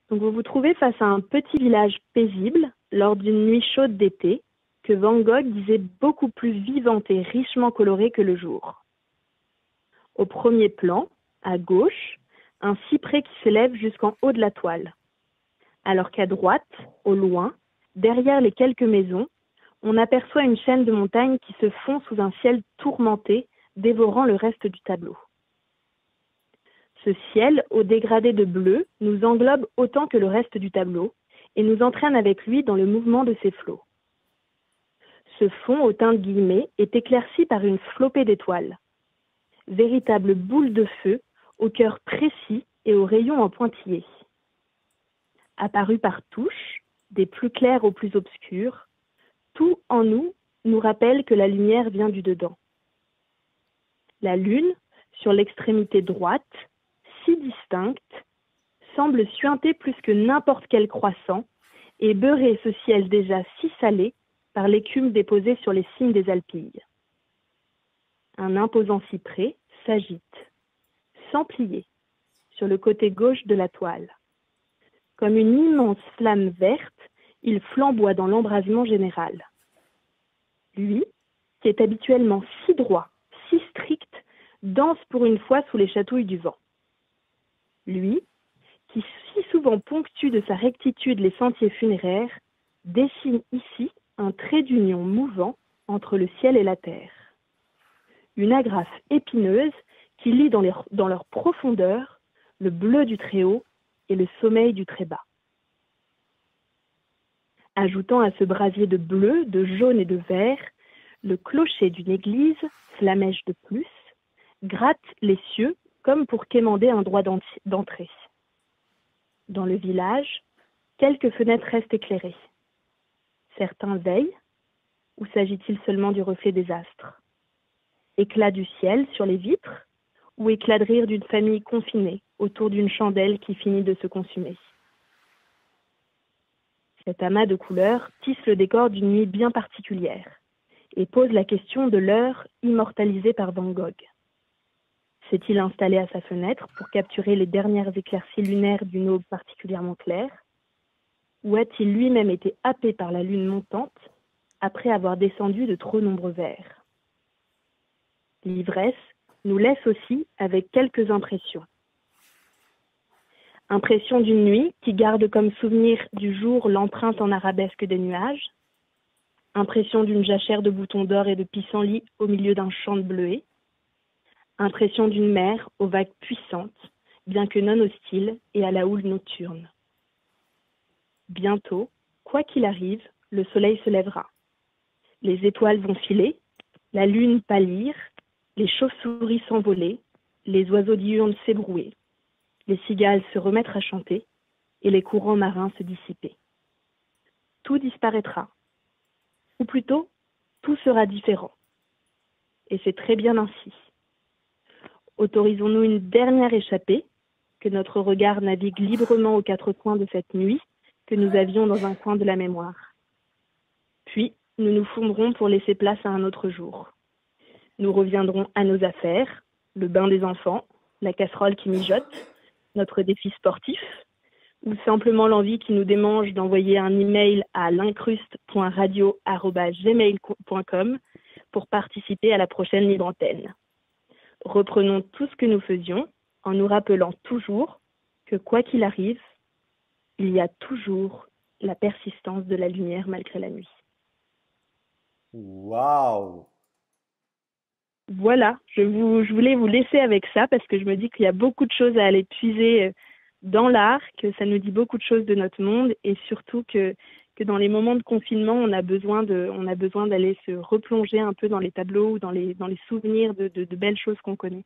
Donc vous vous trouvez face à un petit village paisible lors d'une nuit chaude d'été que Van Gogh disait beaucoup plus vivante et richement colorée que le jour. Au premier plan, à gauche, un cyprès qui s'élève jusqu'en haut de la toile. Alors qu'à droite, au loin, derrière les quelques maisons, on aperçoit une chaîne de montagnes qui se fond sous un ciel tourmenté, dévorant le reste du tableau. Ce ciel, au dégradé de bleu, nous englobe autant que le reste du tableau et nous entraîne avec lui dans le mouvement de ses flots. Ce fond aux teintes guillemets est éclairci par une flopée d'étoiles, véritable boule de feu au cœur précis et aux rayons en pointillés. Apparus par touches, des plus clairs aux plus obscurs, tout en nous rappelle que la lumière vient du dedans. La lune, sur l'extrémité droite, si distincte, semble suinter plus que n'importe quel croissant et beurrer ce ciel déjà si salé par l'écume déposée sur les cimes des Alpilles. Un imposant cyprès s'agite, sans plier, sur le côté gauche de la toile. Comme une immense flamme verte, il flamboie dans l'embrasement général. Lui, qui est habituellement si droit, si strict, danse pour une fois sous les chatouilles du vent. Lui, qui si souvent ponctue de sa rectitude les sentiers funéraires, dessine ici un trait d'union mouvant entre le ciel et la terre. Une agrafe épineuse qui lie dans leur profondeur le bleu du très haut et le sommeil du très bas. Ajoutant à ce brasier de bleu, de jaune et de vert, le clocher d'une église, flamèche de plus, gratte les cieux comme pour quémander un droit d'entrée. Dans le village, quelques fenêtres restent éclairées. Certains veillent, ou s'agit-il seulement du reflet des astres? Éclat du ciel sur les vitres, ou éclat de rire d'une famille confinée autour d'une chandelle qui finit de se consumer. Cet amas de couleurs tisse le décor d'une nuit bien particulière et pose la question de l'heure immortalisée par Van Gogh. S'est-il installé à sa fenêtre pour capturer les dernières éclaircies lunaires d'une aube particulièrement claire, ou a-t-il lui-même été happé par la lune montante après avoir descendu de trop nombreux vers? L'ivresse nous laisse aussi avec quelques impressions. Impression d'une nuit qui garde comme souvenir du jour l'empreinte en arabesque des nuages. Impression d'une jachère de boutons d'or et de pissenlits au milieu d'un champ de bleuets. Impression d'une mer aux vagues puissantes, bien que non hostiles et à la houle nocturne. Bientôt, quoi qu'il arrive, le soleil se lèvera. Les étoiles vont filer, la lune pâlir, les chauves-souris s'envoler, les oiseaux diurnes s'ébrouer, les cigales se remettre à chanter et les courants marins se dissiper. Tout disparaîtra. Ou plutôt, tout sera différent. Et c'est très bien ainsi. Autorisons-nous une dernière échappée, que notre regard navigue librement aux quatre coins de cette nuit que nous avions dans un coin de la mémoire. Puis, nous nous fondrons pour laisser place à un autre jour. Nous reviendrons à nos affaires, le bain des enfants, la casserole qui mijote, notre défi sportif, ou simplement l'envie qui nous démange d'envoyer un email à l'incruste.radio@gmail.com pour participer à la prochaine libre antenne. Reprenons tout ce que nous faisions en nous rappelant toujours que quoi qu'il arrive, il y a toujours la persistance de la lumière malgré la nuit. Waouh! Voilà, je voulais vous laisser avec ça parce que je me dis qu'il y a beaucoup de choses à aller puiser dans l'art, que ça nous dit beaucoup de choses de notre monde et surtout que dans les moments de confinement, on a besoin d'aller se replonger un peu dans les tableaux ou dans les souvenirs de belles choses qu'on connaît.